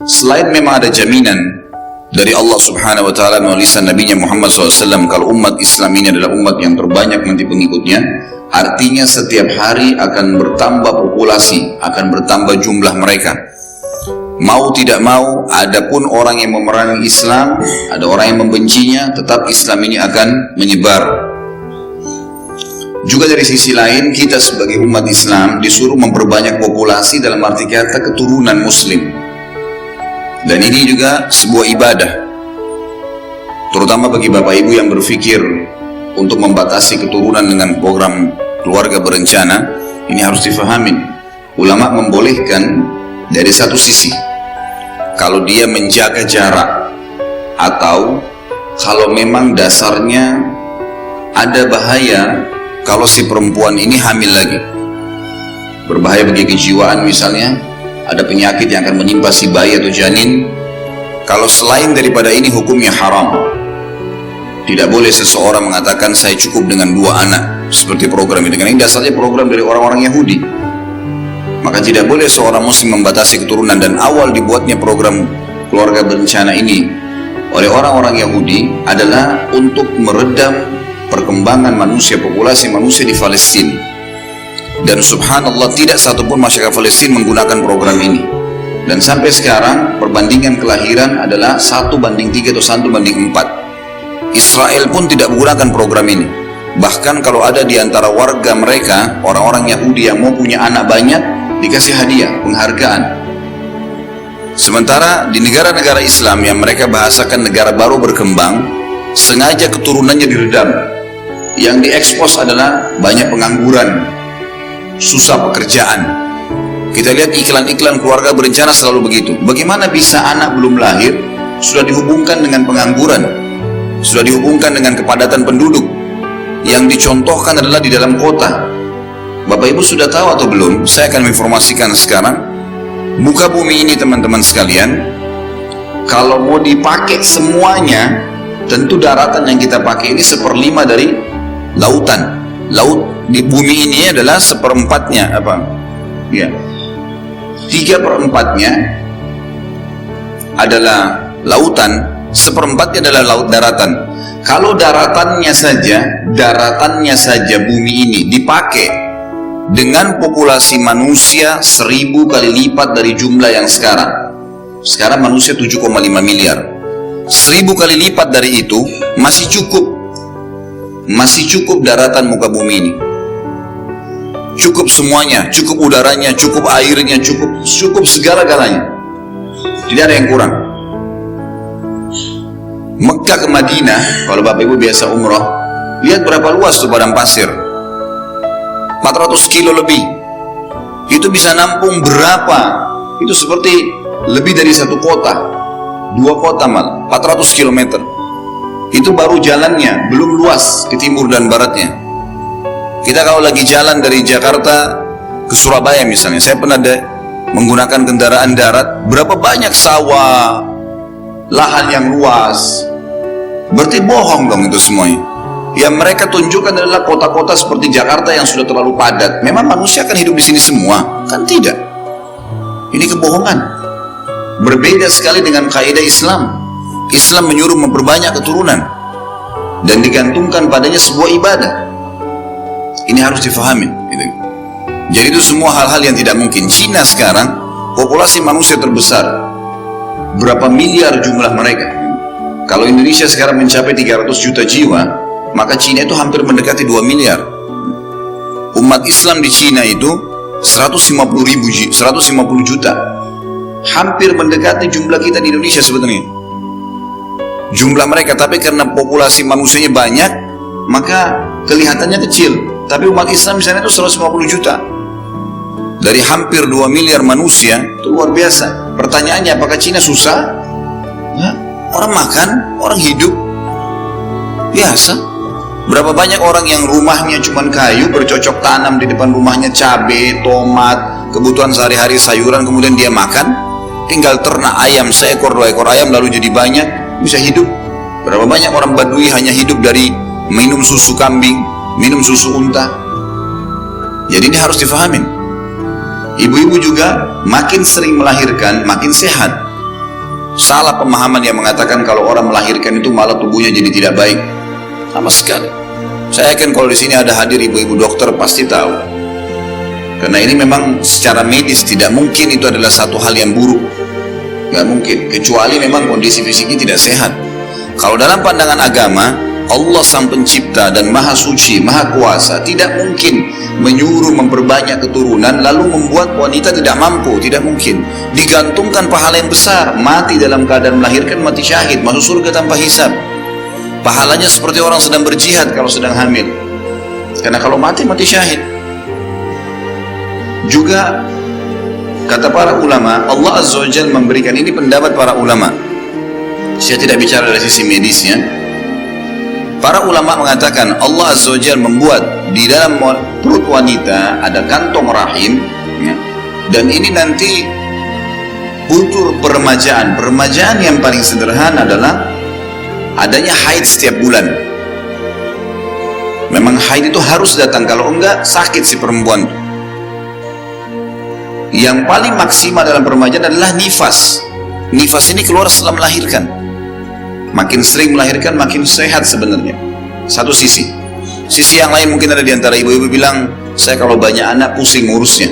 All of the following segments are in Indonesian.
Selain memang ada jaminan dari Allah Subhanahu wa Ta'ala melalui lisan Nabi Muhammad SAW, kalau umat Islam ini adalah umat yang terbanyak nanti pengikutnya, artinya setiap hari akan bertambah populasi, akan bertambah jumlah mereka. Mau tidak mau, adapun orang yang memerangi Islam, ada orang yang membencinya, tetap Islam ini akan menyebar. Juga dari sisi lain, kita sebagai umat Islam disuruh memperbanyak populasi dalam arti kata keturunan Muslim. Dan ini juga sebuah ibadah, terutama bagi bapak ibu yang berpikir untuk membatasi keturunan dengan program keluarga berencana. Ini harus difahamin. Ulama membolehkan dari satu sisi, kalau dia menjaga jarak, atau kalau memang dasarnya ada bahaya kalau si perempuan ini hamil lagi, berbahaya bagi kejiwaan misalnya, ada penyakit yang akan menimpa si bayi atau janin. Kalau selain daripada ini hukumnya haram. Tidak boleh seseorang mengatakan saya cukup dengan 2 anak seperti program ini, karena ini dasarnya program dari orang-orang Yahudi. Maka tidak boleh seorang muslim membatasi keturunan, dan awal dibuatnya program keluarga berencana ini oleh orang-orang Yahudi adalah untuk meredam perkembangan manusia, populasi manusia di Palestina. Dan subhanallah, tidak satupun masyarakat Palestina menggunakan program ini. Dan sampai sekarang perbandingan kelahiran adalah 1:3 atau 1:4. Israel pun tidak menggunakan program ini. Bahkan kalau ada di antara warga mereka, orang-orang Yahudi yang mau punya anak banyak, dikasih hadiah, penghargaan. Sementara di negara-negara Islam yang mereka bahasakan negara baru berkembang, sengaja keturunannya diredam. Yang diekspos adalah banyak pengangguran, susah pekerjaan. Kita lihat iklan-iklan keluarga berencana selalu begitu. Bagaimana bisa anak belum lahir sudah dihubungkan dengan pengangguran, sudah dihubungkan dengan kepadatan penduduk? Yang dicontohkan adalah di dalam kota. Bapak ibu sudah tahu atau belum? Saya akan menginformasikan sekarang. Muka bumi ini teman-teman sekalian, kalau mau dipakai semuanya, tentu daratan yang kita pakai ini 1/5 dari lautan. Laut di bumi ini adalah 1/4-nya apa? Ya, 3/4-nya adalah lautan, 1/4-nya adalah laut daratan. Kalau daratannya saja bumi ini dipakai dengan populasi manusia 1000 kali lipat dari jumlah yang sekarang. Sekarang manusia 7,5 miliar. 1000 kali lipat dari itu masih cukup daratan muka bumi ini. Cukup semuanya, cukup udaranya, cukup airnya, cukup segala-galanya. Tidak ada yang kurang. Mekah ke Madinah, kalau bapak ibu biasa umrah, lihat berapa luas tuh padang pasir. 400 kilo lebih. Itu bisa nampung berapa? Itu seperti lebih dari 1 kota, 2 kota malah, 400 kilometer. Itu baru jalannya, belum luas ke timur dan baratnya. Kita kalau lagi jalan dari Jakarta ke Surabaya misalnya, saya pernah menggunakan kendaraan darat, berapa banyak sawah, lahan yang luas. Berarti bohong dong itu semuanya. Yang mereka tunjukkan adalah kota-kota seperti Jakarta yang sudah terlalu padat. Memang manusia akan hidup di sini semua? Kan tidak. Ini kebohongan. Berbeda sekali dengan kaidah Islam. Islam menyuruh memperbanyak keturunan dan digantungkan padanya sebuah ibadah. Ini harus difahami gitu. Jadi itu semua hal-hal yang tidak mungkin. Cina sekarang populasi manusia terbesar, berapa miliar jumlah mereka. Kalau Indonesia sekarang mencapai 300 juta jiwa, maka Cina itu hampir mendekati 2 miliar. Umat Islam di Cina itu 150 juta, hampir mendekati jumlah kita di Indonesia sebetulnya. Jumlah mereka, tapi karena populasi manusianya banyak, maka kelihatannya kecil. Tapi umat Islam di sana itu 150 juta. Dari hampir 2 miliar manusia, itu luar biasa. Pertanyaannya, apakah Cina susah? Ya, orang makan, orang hidup biasa. Berapa banyak orang yang rumahnya cuma kayu, bercocok tanam di depan rumahnya cabai, tomat, kebutuhan sehari-hari sayuran, kemudian dia makan. Tinggal ternak ayam, 1 ekor 2 ekor ayam lalu jadi banyak, bisa hidup. Berapa banyak orang Badui hanya hidup dari minum susu kambing, minum susu unta. Jadi ini harus difahamin. Ibu-ibu juga makin sering melahirkan, makin sehat. Salah pemahaman yang mengatakan kalau orang melahirkan itu malah tubuhnya jadi tidak baik. Sama sekali. Saya yakin kalau di sini ada hadir ibu-ibu dokter pasti tahu. Karena ini memang secara medis tidak mungkin itu adalah satu hal yang buruk. Gak mungkin, kecuali memang kondisi fisiknya tidak sehat. Kalau dalam pandangan agama, Allah Sang Pencipta dan Maha Suci, Maha Kuasa tidak mungkin menyuruh memperbanyak keturunan lalu membuat wanita tidak mampu, tidak mungkin. Digantungkan pahala yang besar, mati dalam keadaan melahirkan, mati syahid, masuk surga tanpa hisab. Pahalanya seperti orang sedang berjihad kalau sedang hamil. Karena kalau mati, mati syahid. Juga kata para ulama, Allah Azza wa Jalla memberikan, ini pendapat para ulama. Saya tidak bicara dari sisi medisnya. Para ulama mengatakan Allah Azza wa Jalla membuat di dalam perut wanita ada kantong rahim, ya, dan ini nanti butuh peremajaan. Peremajaan yang paling sederhana adalah adanya haid setiap bulan. Memang haid itu harus datang, kalau enggak sakit si perempuan. Yang paling maksimal dalam peremajaan adalah nifas. Nifas ini keluar setelah melahirkan. Makin sering melahirkan makin sehat sebenarnya. Satu sisi. Sisi yang lain mungkin ada di antara ibu-ibu bilang, saya kalau banyak anak pusing ngurusnya.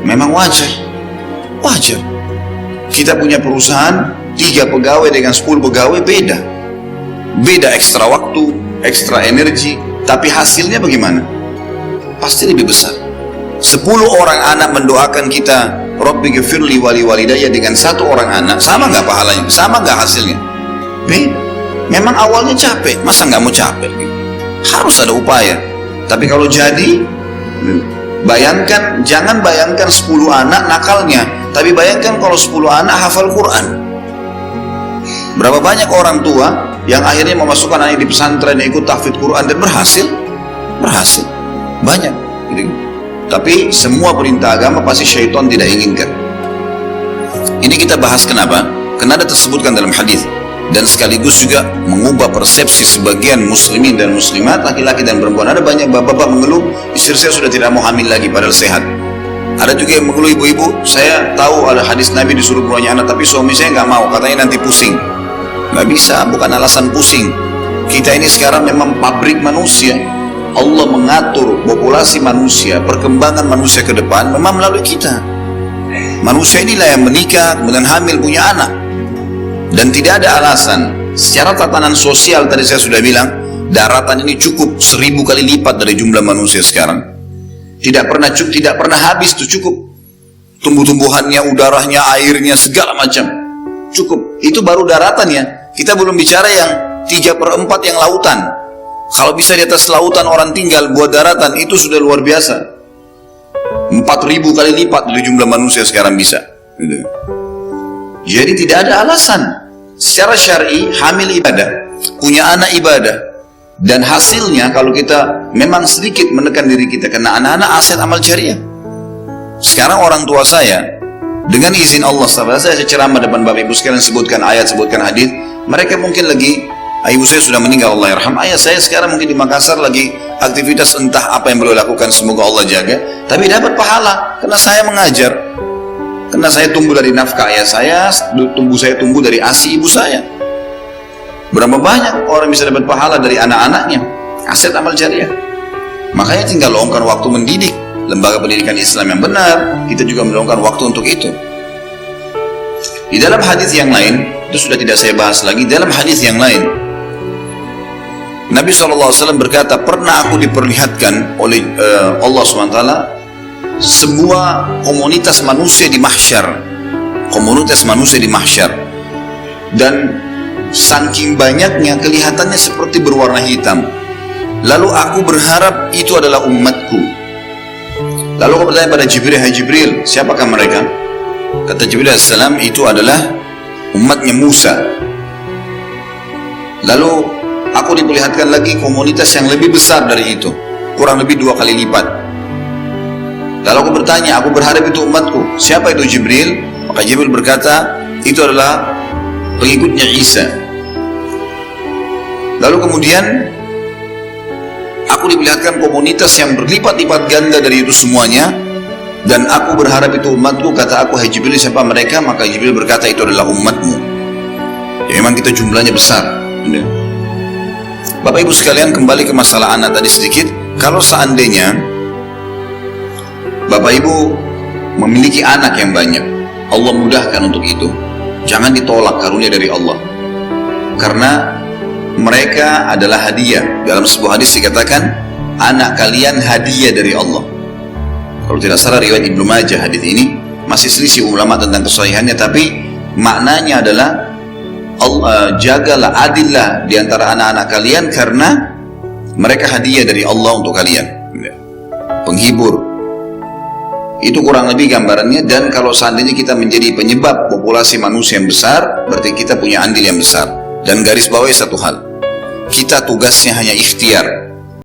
Memang wajar. Wajar. Kita punya perusahaan 3 pegawai dengan 10 pegawai beda. Beda ekstra waktu, ekstra energi, tapi hasilnya bagaimana? Pasti lebih besar. 10 orang anak mendoakan kita, Rabbi ghafirli wali walidayya, dengan 1 orang anak, sama nggak pahalanya? Sama nggak hasilnya? Beda. Memang awalnya capek, masa nggak mau capek? Harus ada upaya. Tapi kalau jadi, bayangkan, jangan bayangkan 10 anak nakalnya, tapi bayangkan kalau 10 anak hafal Quran. Berapa banyak orang tua yang akhirnya memasukkan anaknya di pesantren, ikut tahfidz Quran dan berhasil? Berhasil. Banyak. Gitu. Tapi semua perintah agama pasti syaitan tidak inginkan. Ini kita bahas kenapa? Karena ada tersebutkan dalam hadis, dan sekaligus juga mengubah persepsi sebagian muslimin dan muslimat, laki-laki dan perempuan. Ada banyak bapak-bapak mengeluh, istri saya sudah tidak mau hamil lagi padahal sehat. Ada juga yang mengeluh ibu-ibu, saya tahu ada hadis Nabi disuruh punya anak, tapi suami saya nggak mau, katanya nanti pusing. Nggak bisa, bukan alasan pusing. Kita ini sekarang memang pabrik manusia. Allah mengatur populasi manusia, perkembangan manusia ke depan memang melalui kita. Manusia inilah yang menikah, kemudian hamil, punya anak. Dan tidak ada alasan, secara tatanan sosial tadi saya sudah bilang, daratan ini cukup 1000 kali lipat dari jumlah manusia sekarang. Tidak pernah habis tuh, cukup. Tumbuh-tumbuhannya, udaranya, airnya, segala macam. Cukup, itu baru daratannya. Kita belum bicara yang 3/4 yang lautan. Kalau bisa di atas lautan orang tinggal buat daratan, itu sudah luar biasa. 4000 kali lipat dari jumlah manusia sekarang bisa. Gitu. Jadi tidak ada alasan. Secara syar'i, hamil ibadah, punya anak ibadah, dan hasilnya kalau kita memang sedikit menekan diri kita, karena anak-anak aset amal jariah. Sekarang orang tua saya, dengan izin Allah, saya ceramah depan Bapak Ibu sekalian, sebutkan ayat, sebutkan hadis. Mereka mungkin lagi, ibu saya sudah meninggal, Allah yarham. Ayah saya sekarang mungkin di Makassar lagi aktivitas entah apa yang beliau lakukan, semoga Allah jaga. Tapi dapat pahala karena saya mengajar, karena saya tumbuh dari nafkah ayah saya tumbuh dari ASI ibu saya. Berapa banyak orang bisa dapat pahala dari anak-anaknya, aset amal jariah. Makanya tinggal luangkan waktu mendidik, lembaga pendidikan Islam yang benar, kita juga meluangkan waktu untuk itu. Di dalam hadis yang lain, itu sudah tidak saya bahas lagi. Dalam hadis yang lain, Nabi SAW berkata, pernah aku diperlihatkan oleh Allah SWT sebuah komunitas manusia di mahsyar. Komunitas manusia di mahsyar. Dan saking banyaknya kelihatannya seperti berwarna hitam. Lalu aku berharap itu adalah umatku. Lalu aku bertanya pada Jibril, hai Jibril, siapakah mereka? Kata Jibril AS, itu adalah umatnya Musa. Lalu aku diperlihatkan lagi komunitas yang lebih besar dari itu, kurang lebih 2 kali lipat. Lalu aku bertanya, aku berharap itu umatku. Siapa itu Jibril? Maka Jibril berkata, itu adalah pengikutnya Isa. Lalu kemudian aku diperlihatkan komunitas yang berlipat-lipat ganda dari itu semuanya, Dan aku berharap itu umatku. Kata aku, hai Jibril, siapa mereka? Maka Jibril berkata, itu adalah umatmu. Ya, memang kita jumlahnya besar. Bapak ibu sekalian, kembali ke masalah anak tadi sedikit. Kalau seandainya bapak ibu memiliki anak yang banyak, Allah mudahkan untuk itu, jangan ditolak karunia dari Allah, karena mereka adalah hadiah. Dalam sebuah hadis dikatakan, anak kalian hadiah dari Allah. Kalau tidak salah riwayat Ibnu Majah hadis ini, masih selisih ulama tentang kesahihannya, tapi maknanya adalah Allah, jagalah, adillah di antara anak-anak kalian karena mereka hadiah dari Allah untuk kalian, penghibur. Itu kurang lebih gambarannya. Dan kalau seandainya kita menjadi penyebab populasi manusia yang besar, berarti kita punya andil yang besar. Dan garis bawahi satu hal, kita tugasnya hanya ikhtiar.